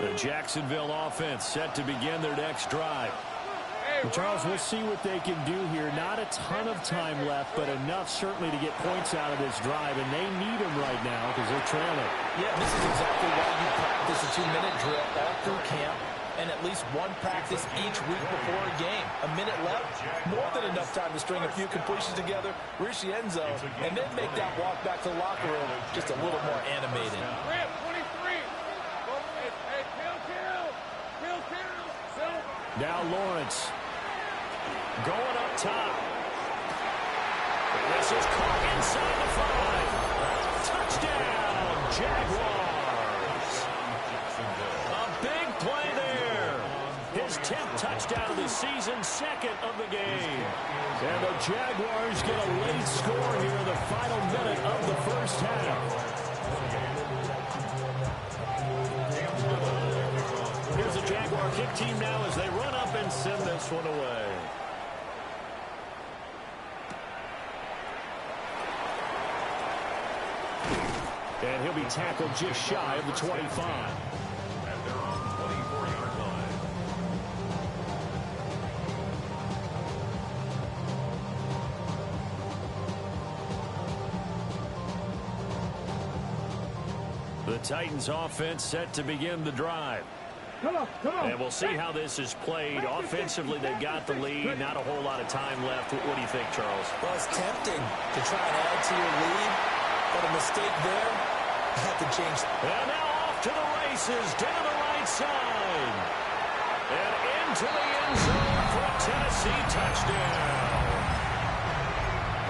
The Jacksonville offense set to begin their next drive. Well, Charles, we'll see what they can do here. Not a ton of time left, but enough certainly to get points out of this drive, and they need them right now because they're trailing. Yeah, this is exactly why you practice a 2-minute drill all through camp and at least one practice each week before a game. A minute left, more than enough time to string a few completions together, reach the end zone, and then make that walk back to the locker room just a little more animated. Now Lawrence going up top. This is caught inside the 5. Touchdown, Jaguars. A big play there. His 10th touchdown of the season, second of the game. And the Jaguars get a late score here in the final minute of the first half. Here's the Jaguar kick team now as they run up and send this one away. And he'll be tackled just shy of the 25. And they're on 24-yard line. The Titans offense set to begin the drive. Come on. And we'll see how this is played. Offensively, they've got the lead. Not a whole lot of time left. What do you think, Charles? Well, it's tempting to try and add to your lead, but a mistake there, you have to change. And now off to the races, down the right side. And into the end zone for a Tennessee touchdown.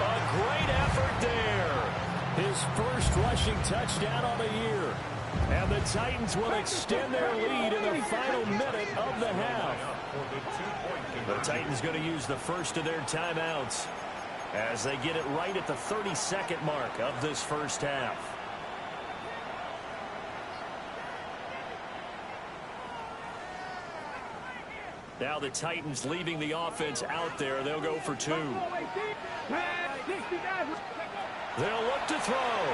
A great effort there. His first rushing touchdown on the year. And the Titans will extend their lead in the final minute of the half. The Titans going to use the first of their timeouts as they get it right at the 30-second mark of this first half. Now the Titans leaving the offense out there. They'll go for 2. They'll look to throw.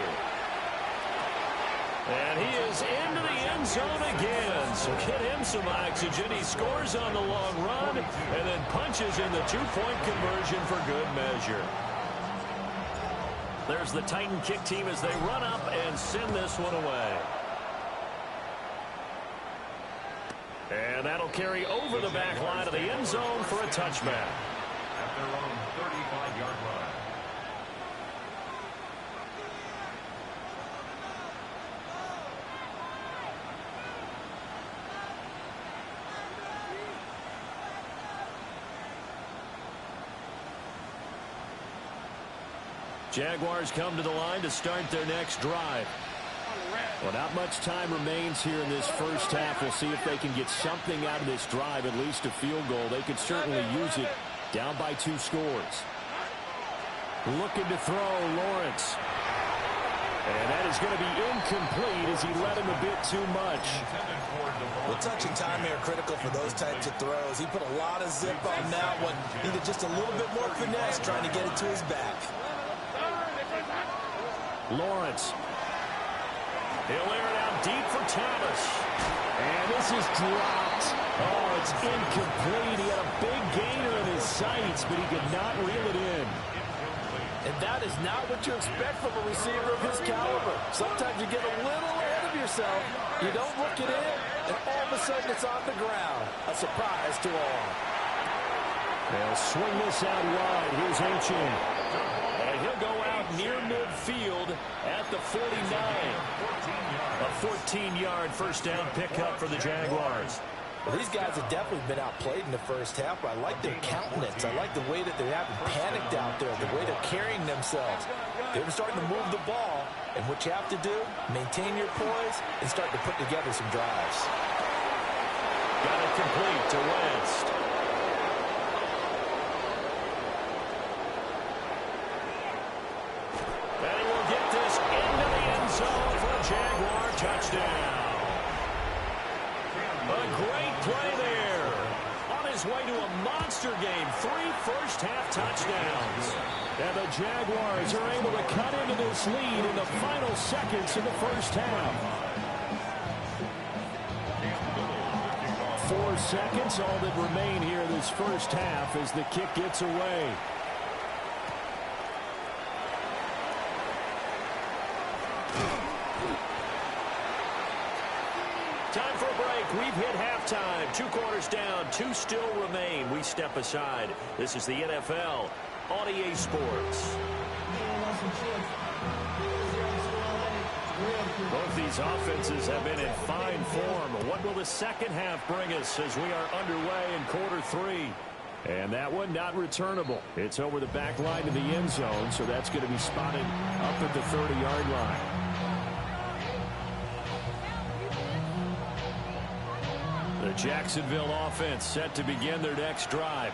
And he is into the end zone again. So get him some oxygen. He scores on the long run and then punches in the 2-point conversion for good measure. There's the Titan kick team as they run up and send this one away. And that'll carry over the back line of the end zone for a touchback. At their own 35-yard line. Jaguars come to the line to start their next drive. Well, not much time remains here in this first half. We'll see if they can get something out of this drive, at least a field goal. They could certainly use it down by 2 scores. Looking to throw, Lawrence. And that is going to be incomplete as he led him a bit too much. Well, touch and time here are critical for those types of throws. He put a lot of zip on that one. Needed just a little bit more finesse trying to get it to his back. Lawrence. He'll air it out deep for Thomas. And this is dropped. Oh, it's incomplete. He had a big gainer in his sights, but he could not reel it in. And that is not what you expect from a receiver of his caliber. Sometimes you get a little ahead of yourself. You don't look it in, and all of a sudden it's on the ground. A surprise to all. They'll swing this out wide. Here's Anchin. And he'll go out near midfield at the 49. A 14-yard first down pickup for the Jaguars. Well, these guys have definitely been outplayed in the first half, but I like their countenance. I like the way that they haven't panicked out there, the way they're carrying themselves. They're starting to move the ball, and what you have to do, maintain your poise and start to put together some drives. Got it complete to West. And he will get this into the end zone for a Jaguar touchdown. A great play there. On his way to a monster game. 3 first-half touchdowns. And the Jaguars are able to cut into this lead in the final seconds of the first half. 4 seconds, all that remain here this first half as the kick gets away. Time for a break. We've hit halftime. 2 quarters down. 2 still remain. We step aside. This is the NFL on EA Sports. Both these offenses have been in fine form. What will the second half bring us as we are underway in quarter 3? And that one not returnable. It's over the back line to the end zone, so that's going to be spotted up at the 30-yard line. The Jacksonville offense set to begin their next drive.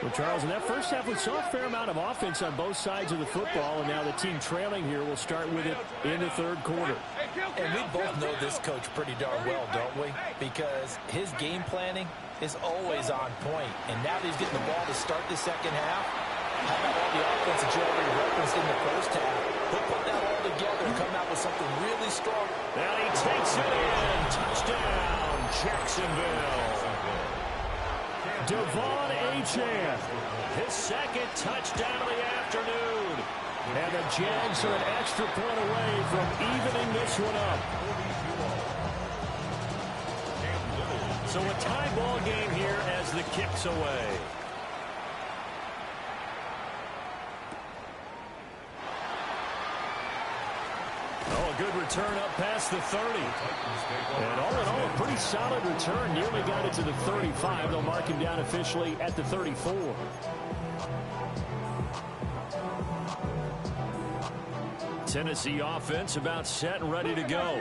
Well, Charles, in that first half, we saw a fair amount of offense on both sides of the football, and now the team trailing here will start with it in the third quarter. And we both know this coach pretty darn well, don't we? Because his game planning is always on point. And now that he's getting the ball to start the second half, how about all the offense that you already referenced in the first half? He'll put that all together and come out with something really strong. Now he takes it in. Touchdown, Jacksonville. Devon Achane, His second touchdown of the afternoon. and the Jags are an extra point away from evening this one up. So a tie ball game here as the kick's away. Oh, a good return up past the 30. And all in all, a pretty solid return. Nearly got it to the 35. They'll mark him down officially at the 34. Tennessee offense about set and ready to go.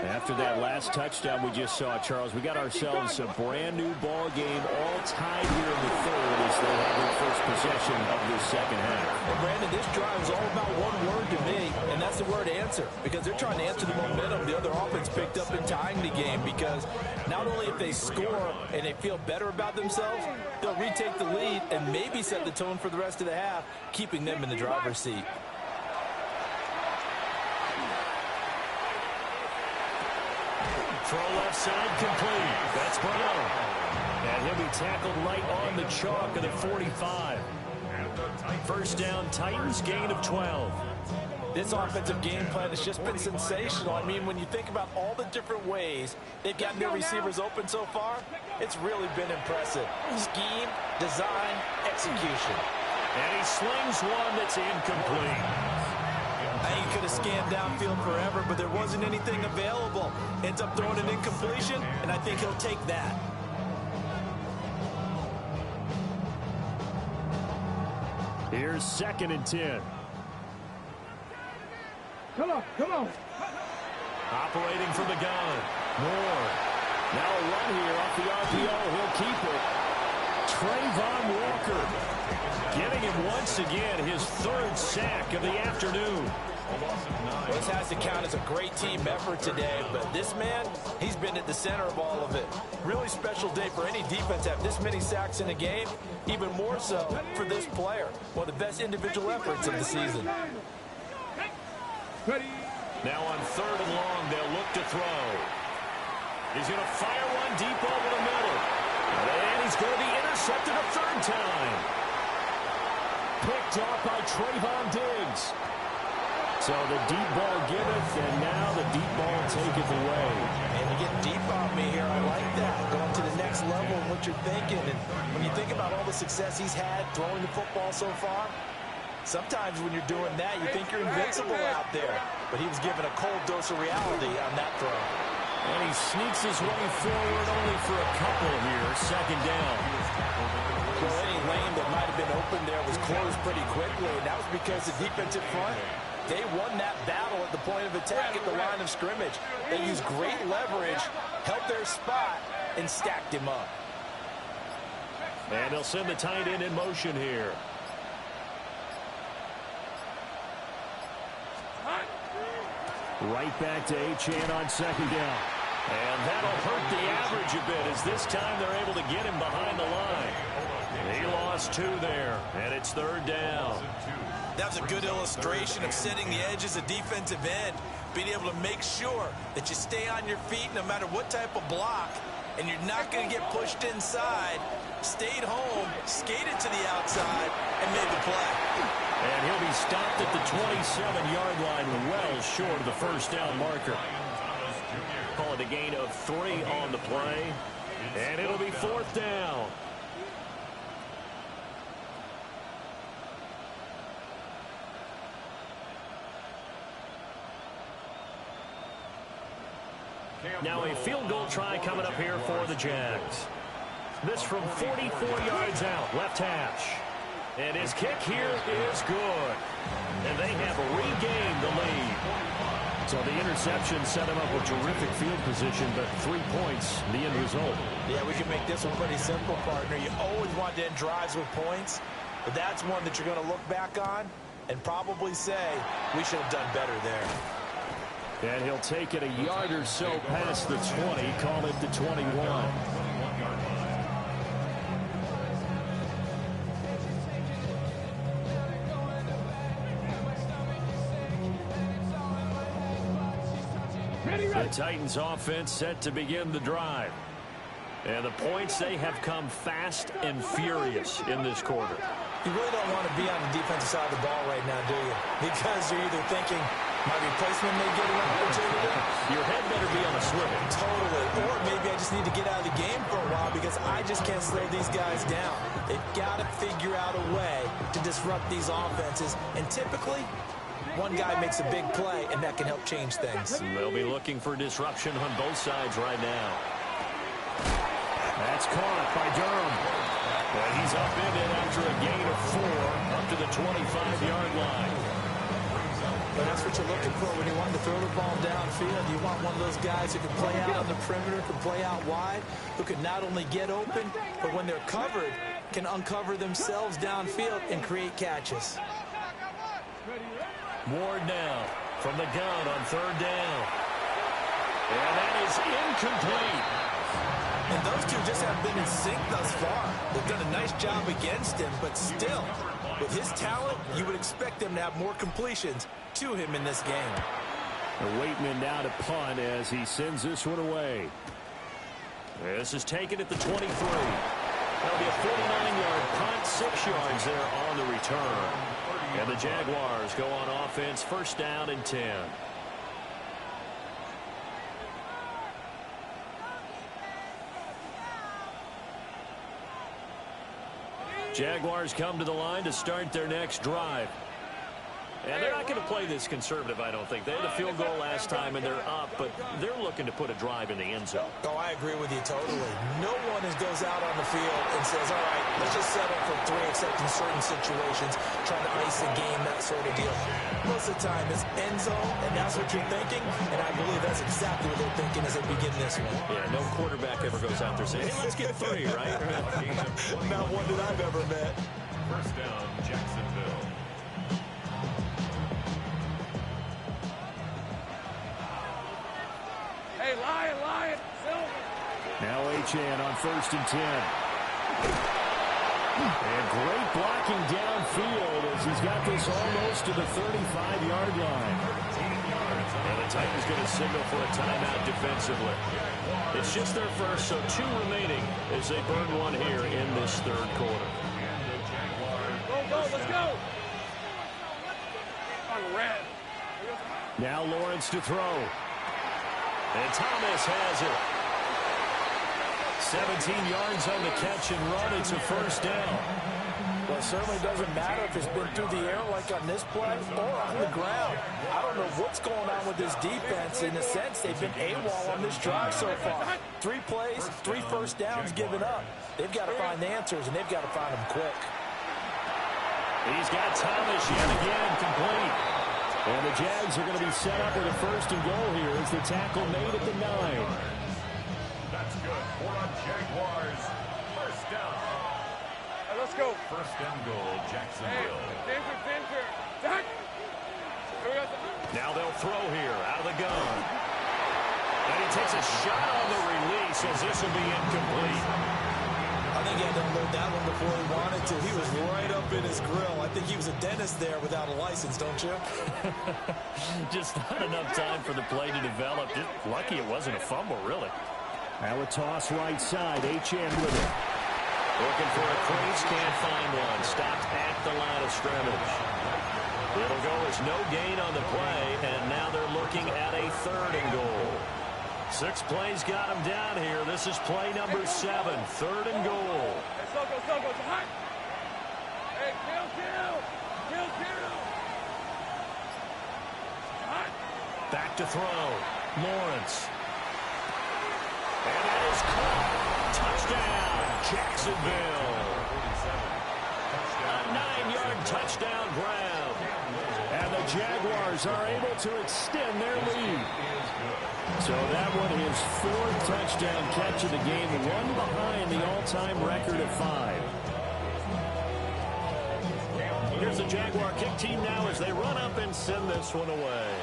After that last touchdown we just saw, Charles, we got ourselves a brand new ball game, all tied here in the third as they have their first possession of this second half. Well, Brandon, this drive is all about one word to me, and that's the word answer, because they're trying to answer the momentum the other offense picked up in tying the game, because not only if they score and they feel better about themselves, they'll retake the lead and maybe set the tone for the rest of the half, keeping them in the driver's seat. Throw left side complete. That's Brown. And he'll be tackled right on the chalk of the 45. First down, Titans, gain of 12. This offensive game plan has just been sensational. I mean, when you think about all the different ways they've gotten their receivers open so far, it's really been impressive. Scheme, design, execution. And he slings one that's incomplete. I think he could have scanned downfield forever, but there wasn't anything available. Ends up throwing an incompletion, and I think he'll take that. Here's 2nd and 10. Come on, come on. Operating from the gun. Moore. Now a run here off the RPO. He'll keep it. Trayvon Walker getting him once again his 3rd sack of the afternoon. This has to count as a great team effort today, but this man, he's been at the center of all of it. Really special day for any defense to have this many sacks in a game, even more so for this player. One of the best individual efforts of the season. Now on 3rd and long, they'll look to throw. He's going to fire one deep over the middle. And he's going to be intercepted a 3rd time. Picked off by Trayvon Diggs. So the deep ball giveth, and now the deep ball taketh away. And you get deep on me here. I like that. Going to the next level of what you're thinking. And when you think about all the success he's had throwing the football so far, sometimes when you're doing that, you think you're invincible out there. But he was given a cold dose of reality on that throw. And he sneaks his way forward only for a couple here. 2nd down. Well, any lane that might have been open there was closed pretty quickly, and that was because the defensive front, they won that battle at the point of attack at the line of scrimmage. They used great leverage, held their spot, and stacked him up. And they'll send the tight end in motion here. Right back to Achane on 2nd down. And that'll hurt the average a bit as this time they're able to get him behind the line. He lost 2 there, and it's 3rd down. That was a good illustration of setting the edge as a defensive end, being able to make sure that you stay on your feet no matter what type of block, and you're not going to get pushed inside. Stayed home, skated to the outside, and made the play. And he'll be stopped at the 27-yard line, well short of the first down marker. Call it a gain of 3 on the play, and it'll be 4th down. Now a field goal try coming up here for the Jags. This from 44 yards out, left hash. And his kick here is good. And they have regained the lead. So the interception set him up with terrific field position, but 3 points, the end result. Yeah, we can make this one pretty simple, partner. You always want to end drives with points, but that's one that you're going to look back on and probably say, we should have done better there. And he'll take it a yard or so past the 20, call it the 21. The Titans offense set to begin the drive. And the points, they have come fast and furious in this quarter. You really don't want to be on the defensive side of the ball right now, do you? Because you're either thinking, my replacement may get an opportunity. Your head better be on a swivel. Totally. Or maybe I just need to get out of the game for a while because I just can't slow these guys down. They've got to figure out a way to disrupt these offenses. And typically, one guy makes a big play, and that can help change things. They'll be looking for disruption on both sides right now. That's caught by Durham. But he's up in it after a gain of 4 up to the 25-yard line. But that's what you're looking for when you want to throw the ball downfield. You want one of those guys who can play out on the perimeter, can play out wide, who can not only get open, but when they're covered, can uncover themselves downfield and create catches. Ward now from the gun on 3rd down. And that is incomplete. And those two just have been in sync thus far. They've done a nice job against him, but still, with his talent, you would expect them to have more completions to him in this game. Waitman now to punt as he sends this one away. This is taken at the 23. That'll be a 49-yard punt, 6 yards there on the return. And the Jaguars go on offense, 1st down and 10. Jaguars come to the line to start their next drive. And they're not going to play this conservative, I don't think. They had a field goal last time, and they're up, but they're looking to put a drive in the end zone. Oh, I agree with you totally. No one goes out on the field and says, all right, let's just settle for 3, except in certain situations, trying to ice a game, that sort of deal. Most of the time, it's end zone, and that's what you're thinking, and I believe that's exactly what they're thinking as they begin this one. Yeah, no quarterback ever goes out there saying, hey, let's get 3, right? Not one that I've ever met. 1st down, Jacksonville. Hey, Lion, Now Achane on 1st and 10. And great blocking downfield as he's got this almost to the 35-yard line. And the Titans going to signal for a timeout defensively. It's just their first, so 2 remaining as they burn one here in this 3rd quarter. Go, let's go. On red. Now Lawrence to throw. And Thomas has it. 17 yards on the catch and run. It's a 1st down. Well, it certainly doesn't matter if it's been through the air like on this play or on the ground. I don't know what's going on with this defense. In a sense, they've been AWOL on this drive so far. 3 plays, 3 first downs given up. They've got to find the answers, and they've got to find them quick. He's got Thomas yet again complete. And the Jags are going to be set up with a 1st and goal here as the tackle made at the 9. That's good for the Jaguars. 1st down. Let's go. 1st and goal, Jacksonville. Danger. Here we go. Now they'll throw here out of the gun. And he takes a shot on the release as this will be incomplete. I think he had to unload that one before he wanted to. He was right up in his grill. I think he was a dentist there without a license, don't you? Just not enough time for the play to develop. Just lucky it wasn't a fumble, really. Now a toss right side. H.M. with it. Looking for a crease, can't find one. Stopped at the line of scrimmage. It'll go as no gain on the play, and now they're looking at a 3rd and goal. 6 plays got him down here. This is play number 7, 3rd and goal. Hey, Soko, it's hot. Hey, kill. Hot. Back to throw. Lawrence. And that is caught. Touchdown, Jacksonville. A 9-yard touchdown grab. And the Jaguars are able to extend their lead. So that one is 4th touchdown catch of the game, one behind the all-time record of 5. Here's the Jaguar kick team now as they run up and send this one away.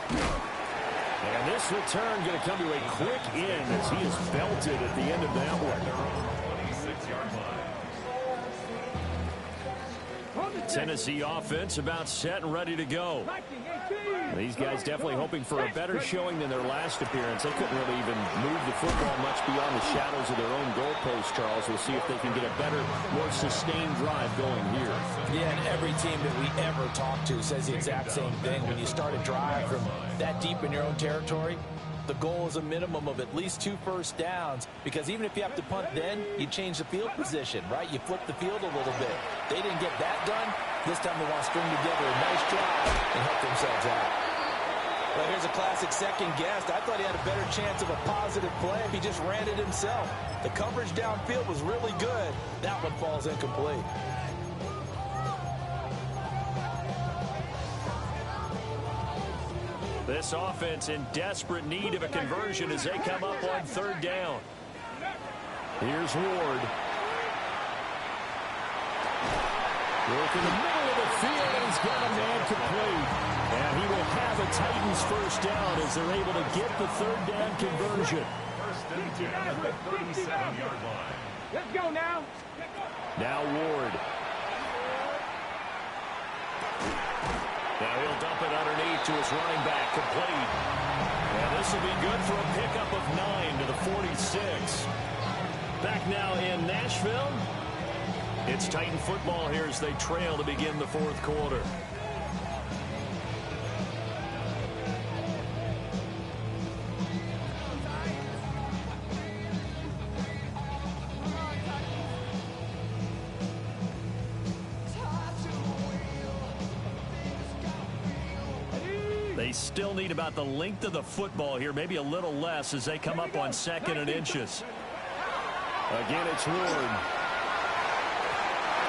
And this return going to come to a quick end as he is belted at the end of that one. 26-yard line. Tennessee offense about set and ready to go. These guys definitely hoping for a better showing than their last appearance. They couldn't really even move the football much beyond the shadows of their own goalpost, Charles. We'll see if they can get a better, more sustained drive going here. Yeah, and every team that we ever talk to says the exact same thing. When you start a drive from that deep in your own territory, the goal is a minimum of at least 2 first downs, because even if you have to punt then, you change the field position, right? You flip the field a little bit. They didn't get that done. This time they want to string together a nice drive and help themselves out. Well, here's a classic second guess. I thought he had a better chance of a positive play if he just ran it himself. The coverage downfield was really good. That one falls incomplete. This offense in desperate need of a conversion as they come up on 3rd down. Here's Ward. Work in the middle of the field, and he's got a man complete. And he will have a Titans first down as they're able to get the 3rd down conversion. 1st and 10 at the 37-yard line. Let's go now. Now Ward. Now he'll dump it underneath to his running back, complete. And this will be good for a pickup of 9 to the 46. Back now in Nashville. It's Titan football here as they trail to begin the 4th quarter. They still need about the length of the football here, maybe a little less as they come up on 2nd and inches. Again, it's Ward.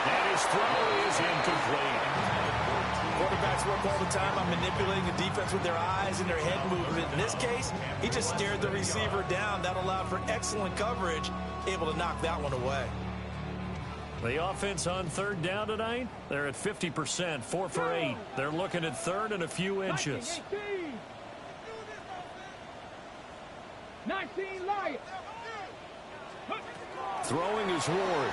And his throw is incomplete. Quarterbacks work all the time on manipulating the defense with their eyes and their head movement. In this case, he just stared the receiver down. That allowed for excellent coverage, able to knock that one away. The offense on 3rd down tonight, they're at 50%, 4 for 8. They're looking at 3rd and a few inches. 19 Lions. Throwing is Ward.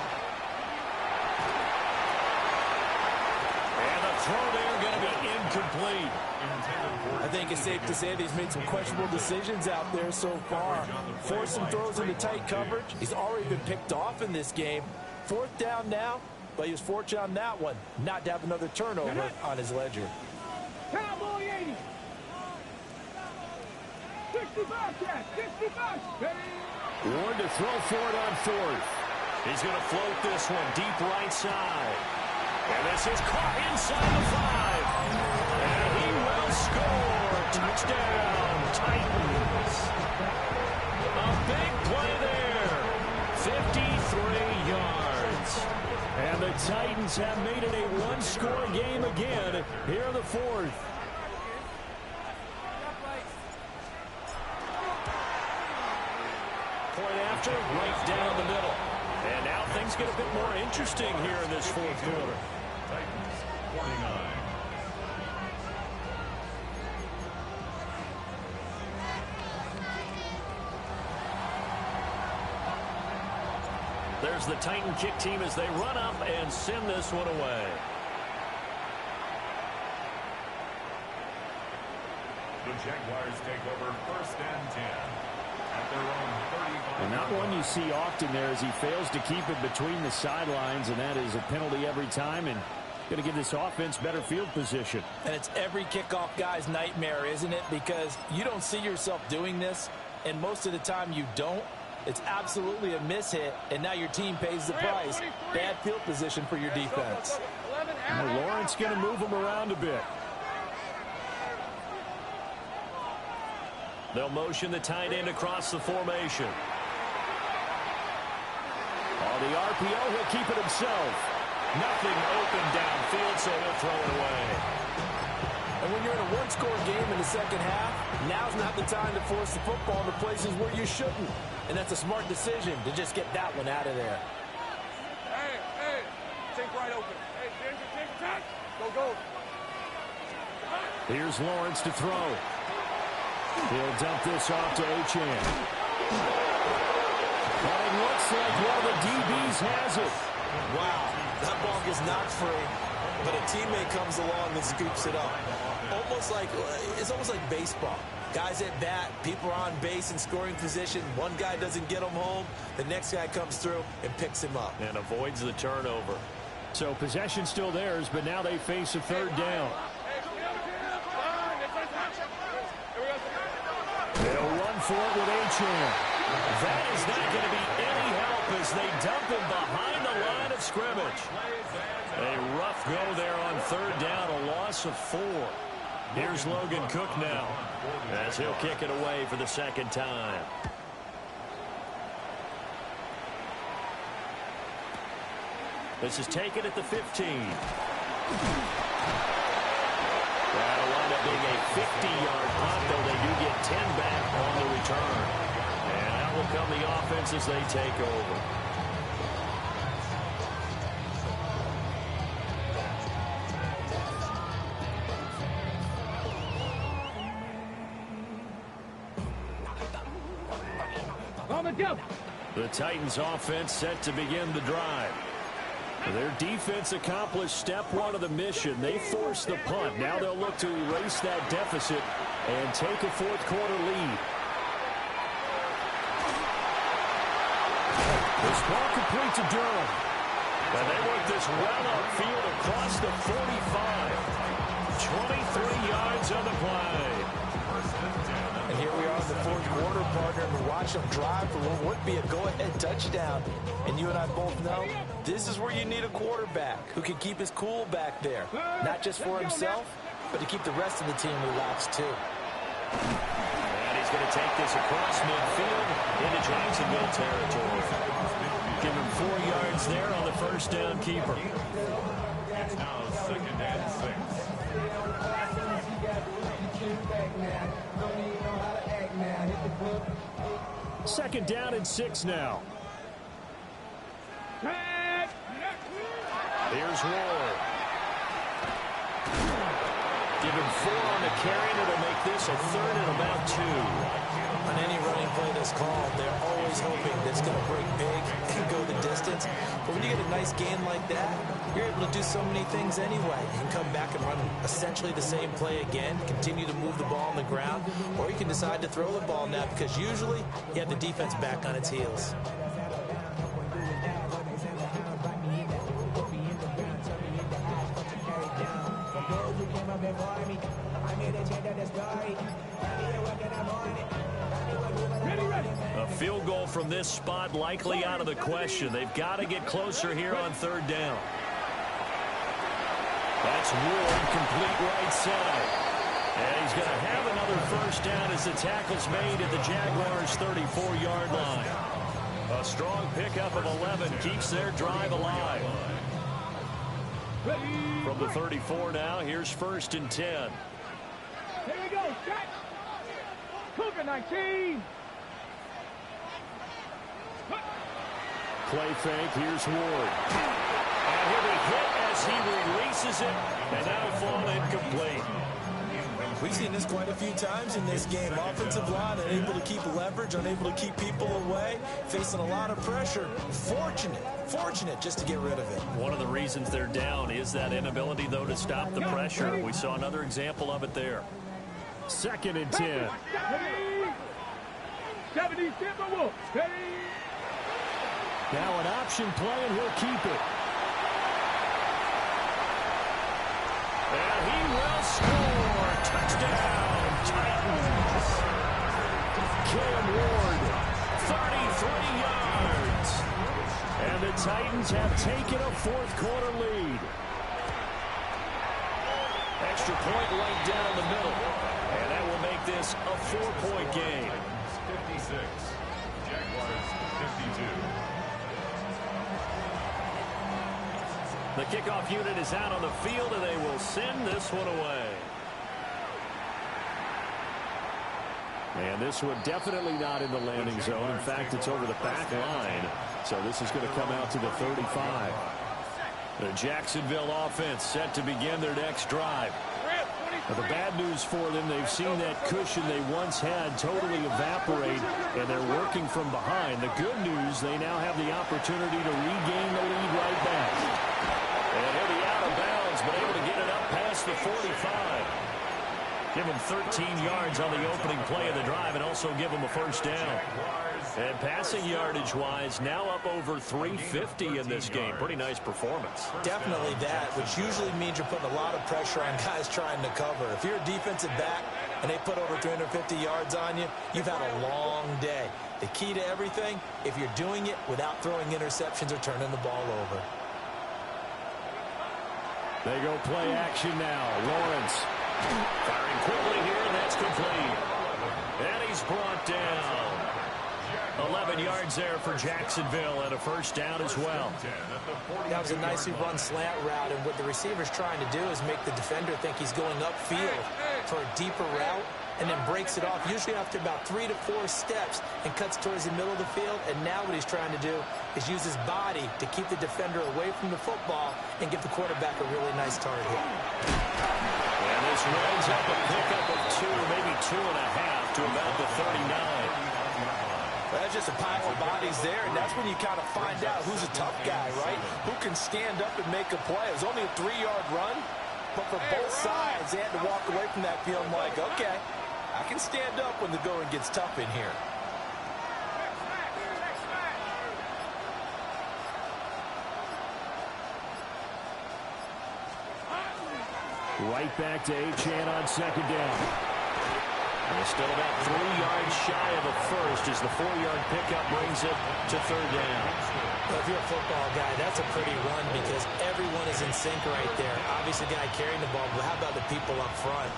And the throw there going to be incomplete. I think it's safe to say that he's made some questionable decisions out there so far. Forced some throws into tight coverage. He's already been picked off in this game. 4th down now, but he was fortunate on that one not to have another turnover on his ledger. Cowboy 80. 65, Jack. 65. Ward to throw for it on 4th. He's going to float this one deep right side. And this is caught inside the 5. And he will score. Touchdown, Titans. A big play there. 53 yards. And the Titans have made it a one-score game again here in the 4th. Point after, right down the middle. And now things get a bit more interesting here in this 4th quarter. Titans 49. There's the Titan kick team as they run up and send this one away. The Jaguars take over 1st and 10 at their own 35. And not one you see often there as he fails to keep it between the sidelines, and that is a penalty every time, and going to give this offense better field position. And it's every kickoff guy's nightmare, isn't it? Because you don't see yourself doing this, and most of the time you don't. It's absolutely a miss-hit, and now your team pays the price. Bad field position for your defense. Well, Lawrence going to move him around a bit. They'll motion the tight end across the formation. On the RPO, he'll keep it himself. Nothing open downfield, so he'll throw it away. And when you're in a one-score game in the second half, now's not the time to force the football to places where you shouldn't. And that's a smart decision to just get that one out of there. Hey, take right open. Hey, Ginger, take attack. Go. Here's Lawrence to throw. He'll dump this off to Achane. And it looks like one of the DBs has it. Wow, that ball gets knocked free, but a teammate comes along and scoops it up. It's almost like baseball. Guys at bat, people are on base in scoring position. One guy doesn't get him home. The next guy comes through and picks him up. And avoids the turnover. So possession still theirs, but now they face a third down. They'll run for it with Achane. That is not going to be any help as they dump him behind the line of scrimmage. A rough go there on third down, a loss of 4. Here's Logan Cook now as he'll kick it away for the second time. This is taken at the 15. That'll wind up being a 50-yard punt, though they do get 10 back on the return. And out will come the offense as they take over. The Titans offense set to begin the drive. Their defense accomplished step 1 of the mission. They forced the punt. Now they'll look to erase that deficit and take a fourth quarter lead. This ball complete to Durham. And they work this well upfield across the 45. 23 yards on the play. And here we are in the fourth quarter, partner, and watch them drive for what would be a go-ahead touchdown. And you and I both know this is where you need a quarterback who can keep his cool back there. Not just for himself, but to keep the rest of the team relaxed, too. And he's going to take this across midfield into Jacksonville territory. Give him 4 yards there on the first down keeper. It's now 2nd and 6. Second down and 6 now. Here's Ward. Give him 4 on the carry, and it'll make this a 3rd and about 2. On any running play that's called, they're always hoping that it's going to break big and go the distance. But when you get a nice gain like that, you're able to do so many things anyway. You can come back and run essentially the same play again, continue to move the ball on the ground, or you can decide to throw the ball now because usually you have the defense back on its heels. A field goal from this spot likely out of the question. They've got to get closer here on third down. That's Ward, complete right side. And he's going to have another first down as the tackle's made at the Jaguars' 34-yard line. A strong pickup of 11 keeps their drive alive. From the 34 now, here's 1st and 10. Here we go, Jack. Cougar 19. Play fake, here's Ward. And he'll be hit as he releases it, and that'll fall incomplete. We've seen this quite a few times in this game. Offensive line unable to keep leverage, unable to keep people away, facing a lot of pressure. Fortunate just to get rid of it. One of the reasons they're down is that inability, though, to stop the pressure. We saw another example of it there. 2nd and 10. Now an option play, and he'll keep it. And he will score. Touchdown, Titans. Cam Ward, 33 yards. And the Titans have taken a 4th quarter lead. Extra point laid down the middle. And that will make this a 4-point game. 56. Jaguars 52. The kickoff unit is out on the field, and they will send this one away. And this one definitely not in the landing zone. In fact, it's over the back line. So this is going to come out to the 35. The Jacksonville offense set to begin their next drive. But the bad news for them, they've seen that cushion they once had totally evaporate, and they're working from behind. The good news, they now have the opportunity to regain the lead right back. And he'll be out of bounds, but able to get it up past the 45. Give him 13 yards on the opening play of the drive and also give him a first down. And passing yardage-wise, now up over 350 in this game. Pretty nice performance. Definitely that, which usually means you're putting a lot of pressure on guys trying to cover. If you're a defensive back and they put over 350 yards on you, you've had a long day. The key to everything, if you're doing it without throwing interceptions or turning the ball over. They go play action now. Lawrence firing quickly here, and that's complete. And he's brought down. 11 yards there for Jacksonville and a first down as well. That was a nicely run slant route, and what the receiver's trying to do is make the defender think he's going upfield for a deeper route and then breaks it off, usually after about 3 to 4 steps, and cuts towards the middle of the field. And now what he's trying to do is use his body to keep the defender away from the football and give the quarterback a really nice target. And this runs up a pickup of 2, maybe 2.5 to about the 39. That's just a pile of bodies there, and that's when you kind of find out who's a tough guy, right? Who can stand up and make a play. It was only a 3-yard run, but for both sides, they had to walk away from that field like, okay, I can stand up when the going gets tough in here. Right back to Achane on 2nd down. And still about 3 yards shy of the first as the 4-yard pickup brings it to 3rd down. Well, if you're a football guy, that's a pretty run because everyone is in sync right there. Obviously, the guy carrying the ball, but how about the people up front?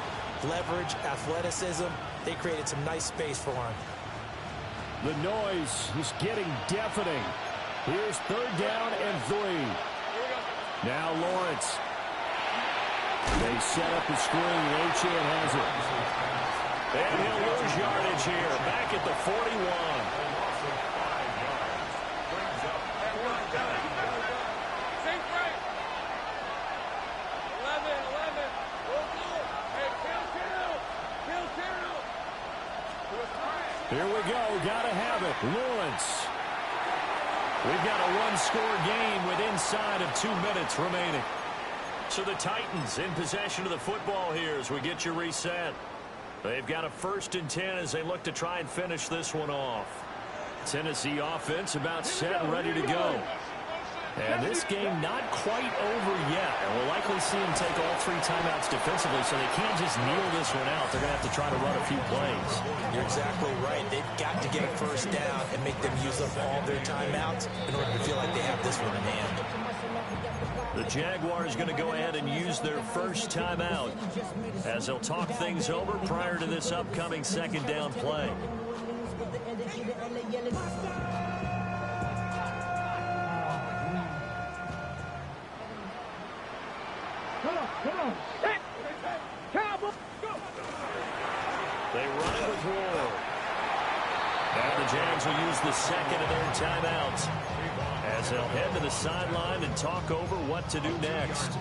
Leverage, athleticism, they created some nice space for him. The noise is getting deafening. Here's 3rd down and 3. Now Lawrence. They set up the screen. Achane has it. And he'll lose yardage here. Back at the 41. Here we go. Gotta have it. Lawrence. We've got a one-score game with inside of 2 minutes remaining. So the Titans in possession of the football here as we get you reset. They've got a 1st and 10 as they look to try and finish this one off. Tennessee offense about set and ready to go. And this game not quite over yet. And we'll likely see them take all 3 timeouts defensively, so they can't just kneel this one out. They're going to have to try to run a few plays. You're exactly right. They've got to get a first down and make them use up all their timeouts in order to feel like they have this one in hand. The Jaguars going to go ahead and use their first timeout as they'll talk things over prior to this upcoming 2nd down play. Come on. They run it with Ward. Now the Jags will use the 2nd of their timeouts as they'll head to the sideline and talk over what to do next.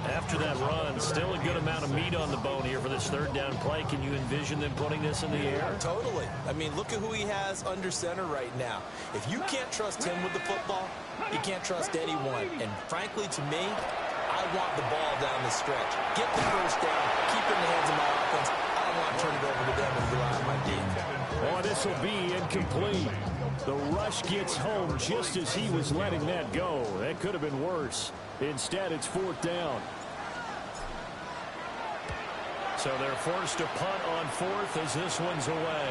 After that run, still a good amount of meat on the bone here for this 3rd down play. Can you envision them putting this in the air? Totally. I mean, look at who he has under center right now. If you can't trust him with the football, you can't trust anyone. And frankly, to me, I want the ball down the stretch. Get the first down. Keep it in the hands of my offense. I don't want to turn this will be incomplete. The rush gets home just as he was letting that go. That could have been worse. Instead, it's 4th down. So they're forced to punt on 4th as this one's away.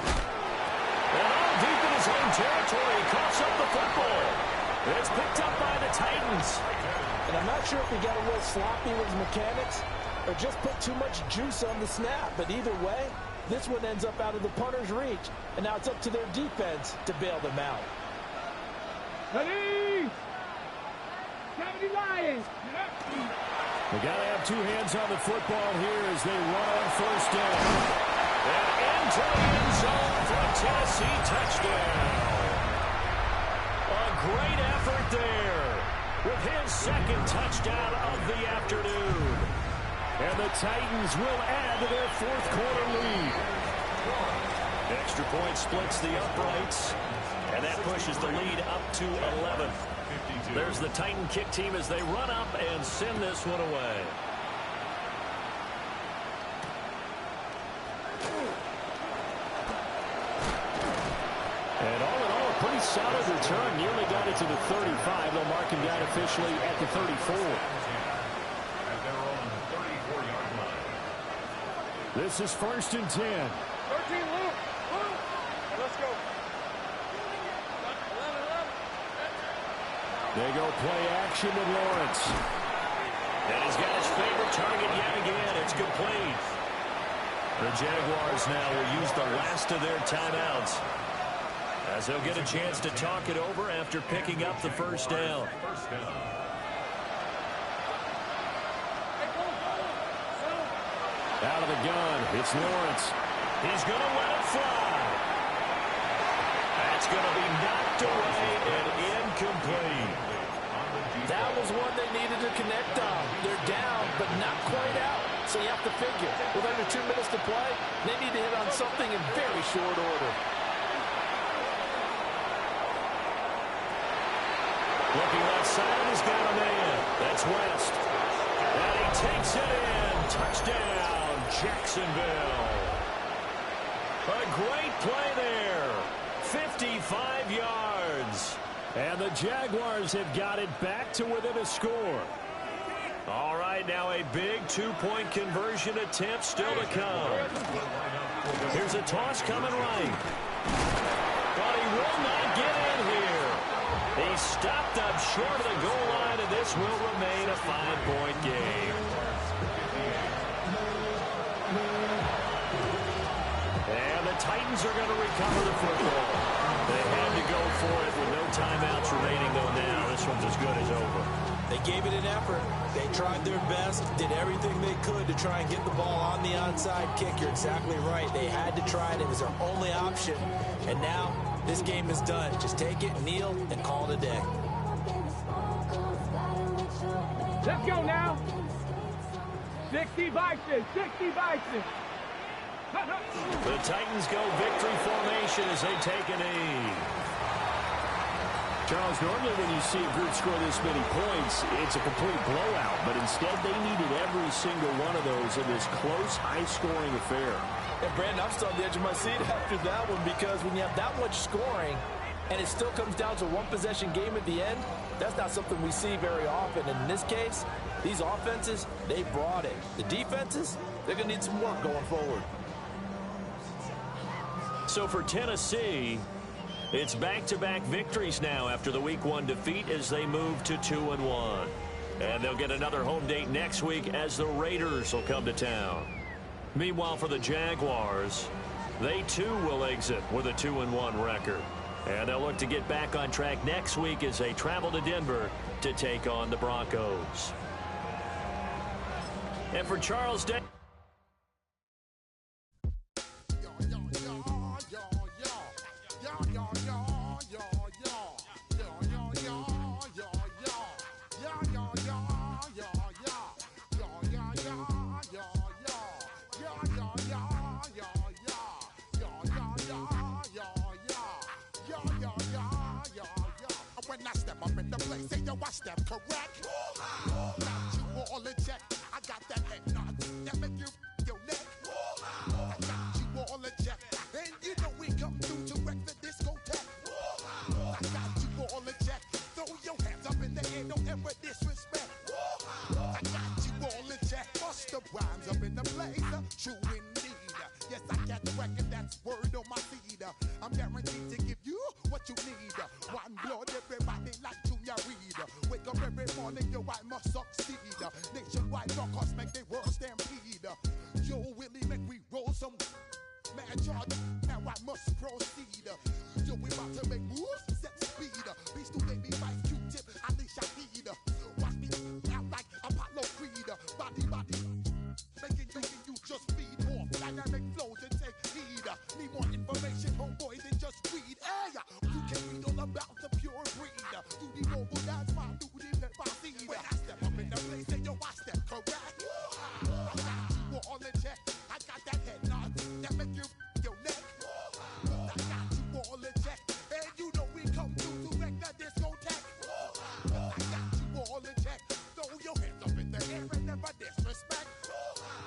And all deep in his own territory, he coughs up the football. It's picked up by the Titans. And I'm not sure if he got a little sloppy with his mechanics or just put too much juice on the snap. But either way, this one ends up out of the punter's reach. And now it's up to their defense to bail them out. Ready? 70 Lions. They got to have 2 hands on the football here as they run on 1st down. And into the end zone for a Tennessee touchdown. A great effort there with his 2nd touchdown of the afternoon. And the Titans will add to their 4th quarter lead. Extra point splits the uprights, and that pushes the lead up to 11. There's the Titan kick team as they run up and send this one away. And all in all, a pretty solid return. Nearly got it to the 35. They'll mark him down officially at the 34. This is 1st and 10. 13, Luke. Let's go. 11. They go play action with Lawrence. And he's got his favorite target yet again. It's complete. The Jaguars now will use the last of their timeouts as they'll get a chance to talk it over after picking up the 1st down. Out of the gun, it's Lawrence. He's going to let it fly. That's going to be knocked away and incomplete. That was one they needed to connect on. They're down, but not quite out. So you have to figure, with under 2 minutes to play, they need to hit on something in very short order. Looking left side, he's got a man. That's West. And he takes it in. Touchdown, Jacksonville. A great play there. 55 yards. And the Jaguars have got it back to within a score. All right, now a big 2-point conversion attempt still to come. Here's a toss coming right. But he will not get in here. He stopped up short of the goal line, and this will remain a 5-point game. And the Titans are going to recover the football. They had to go for it with no timeouts remaining, though now this one's as good as over. They gave it an effort. They tried their best, did everything they could to try and get the ball on the onside kick. You're exactly right. They had to try it. It was their only option. And now this game is done. Just take it, kneel, and call it a day. Let's go now. 60 Bison. 60 Bison. The Titans go victory formation as they take a knee. Charles, normally when you see a group score this many points, it's a complete blowout. But instead, they needed every single one of those in this close, high-scoring affair. And, Brandon, I'm still on the edge of my seat after that one because when you have that much scoring and it still comes down to a one-possession game at the end, that's not something we see very often. And in this case, these offenses, they brought it. The defenses, they're going to need some work going forward. So for Tennessee, it's back-to-back victories now after the Week 1 defeat as they move to 2-1. And they'll get another home date next week as the Raiders will come to town. Meanwhile, for the Jaguars, they too will exit with a 2-1 record. And they'll look to get back on track next week as they travel to Denver to take on the Broncos. And for Charles Day. When I step up in the place, say yo, I step correct. Got you all in check. I got that head nod that make you your neck. I got you all in check, and you know we in the place, true indeed. Yes, I can't reckon that's word on my seed. I'm guaranteed to give you what you need. One blood, everybody like Junior Reed. Wake up every morning, yo, I must succeed. Nationwide rockers make the world stampede. Yo, Willie, make we roll some man charge. Now I must proceed. Yo, we about to make moves, set speed. Beast to make me fight Q-tip, Alicia Heed. Watch me out like Apollo Creed. Body, making you just feed more dynamic flows and take heed. Need more information, homeboy, than just read. Hey, you can read all about the pure breed. Do the noble dance, my duty, let my seed. When I step up in the place, say yo, I step correct. I got you all in check. I got that head nod that make you your neck. I got you all in check. And you know we come through to wreck the discotheque. I got you all in check. Throw your hands up in the air and never disrespect.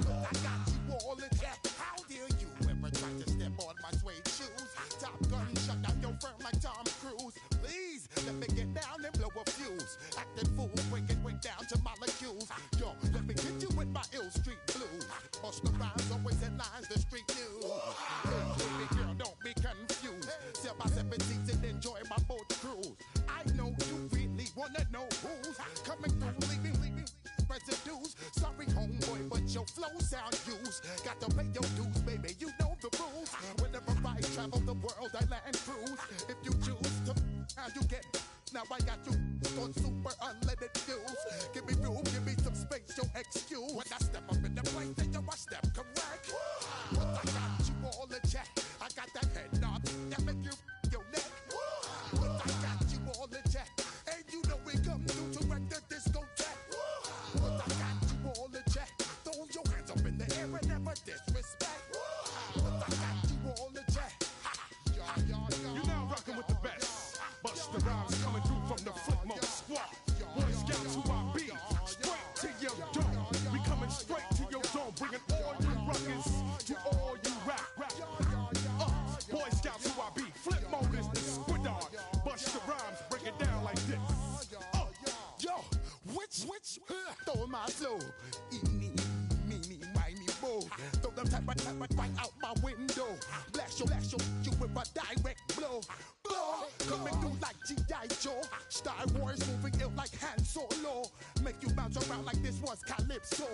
I got you all in check. How dare you ever try to step on my suede shoes? Top Gun shut down your firm like Tom Cruise. Please let me get down and blow a fuse. Acting fool, breaking way down to molecules. Yo, let me get you with my ill street blues. Bust the rhymes, always in lines, the street news. Hey, baby girl, don't be confused. Sell my 17s and enjoy my boat cruise. I know you really wanna know who's coming through, leaving residues. Sorry, homeboy, but your flow sound used. Got to pay your dues, baby, you know the rules. Whenever I travel the world, I land cruise. If you choose to, how you get. Now I got you on super unlimited views. Give me room, give me some space, your excuse. When I step up in the place, then yo, I step correct. But I got you all in check. I got that head nod that make you your neck. But I got you all in check. And you know we come through to wreck the discotheque. But I got you all in check. Throw your hands up in the air and never disrespect. But I got you all in check. You're now rocking with the best. Bust the rhymes coming through from the Footmo squad. Boy Scouts who I be. Straight to your dome. We coming straight to your dome. Bringing all you ruckus to all you rap. Boy Scouts who I be. Flip mode is the squid on. Bust the rhymes, break it down like this. Yo, which stole my flow? Eeny, meeny, miny, mo. Throw them type right out my window. Blast you with a direct blow. Coming through like G.I. Joe. Star Wars moving ill like Han Solo. Make you bounce around like this was Calypso.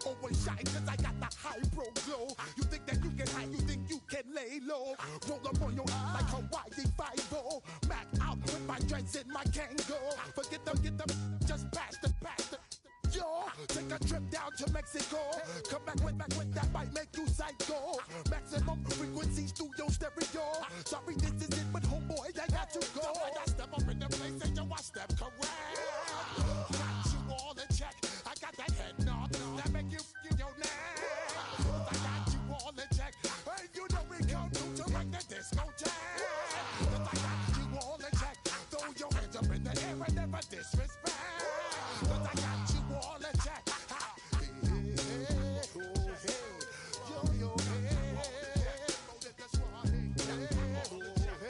Always shine cause I got the high pro glow. You think that you can hide, you think you can lay low. Roll up on your eye like Hawaii 5-0. Mac out with my dreads in my Kango. Forget them, just pass the. Yo, take a trip down to Mexico. Come back with that might make you psycho. Maximum frequency studio stereo. Sorry, this is it, but homeboy, I got to go. I step up in the place and yo, I step correct. Got you all in check. I got that head nod that make you your neck. I got you all in check. And you know we come to wreck the discotheque. I got you all in check. Throw your hands up in the air and never disrespect. I got you all in check. Yo, hey.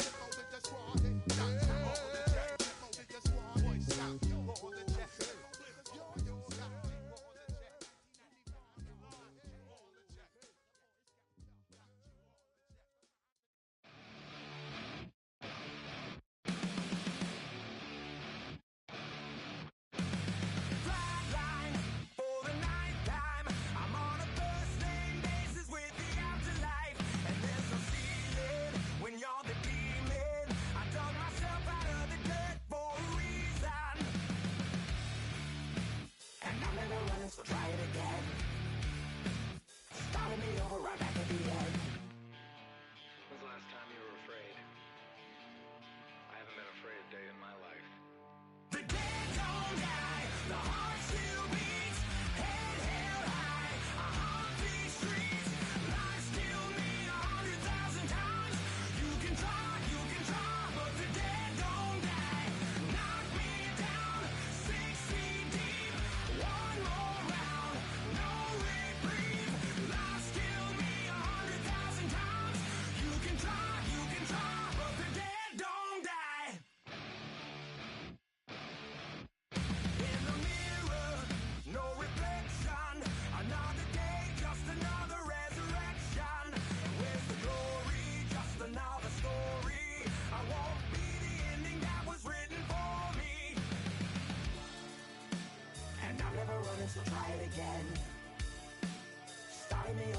It's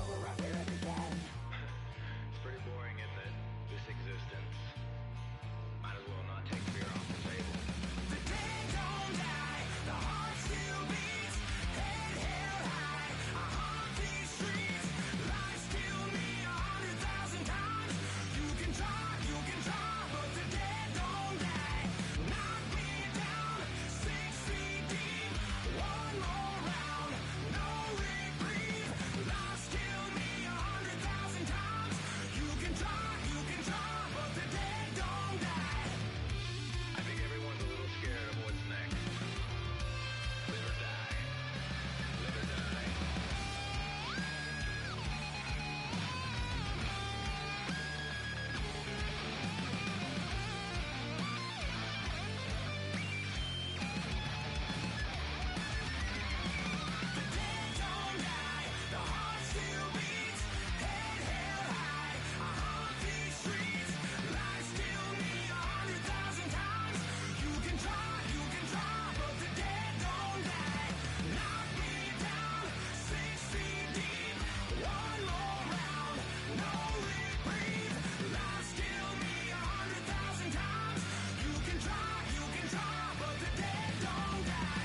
pretty boring, isn't it? This existence. Might as well not take fear off the table. The dead don't die, the heart still beats, head held high, I haunt these streets, lies kill me 100,000 times, you can try, but the dead don't die, knock me down, 6 feet deep, one more round, no reprieve, lies kill me 100,000 times, you can try, but the dead don't die. I think everyone's a little scared of what's next. Live or die. Live or die. The dead don't die, the heart still beats, head held high, I haunt these streets, lies kill me 100,000 times, you can try, but the dead don't die, knock me down, 6 feet deep, one more round, no reprieve, lies kill me 100,000 times, you can try, but the dead don't die.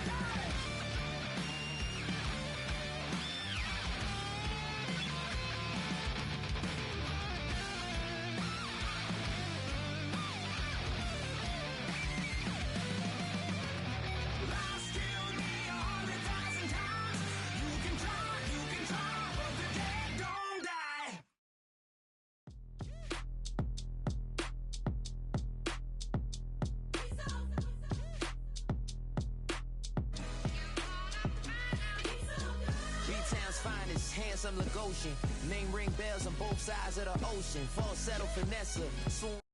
Lies kill me 100,000 times. You can try, but the dead don't die. B-Town's finest, handsome Lagosian. Name ring bells on both sides of the ocean. Falsetto finesse, soon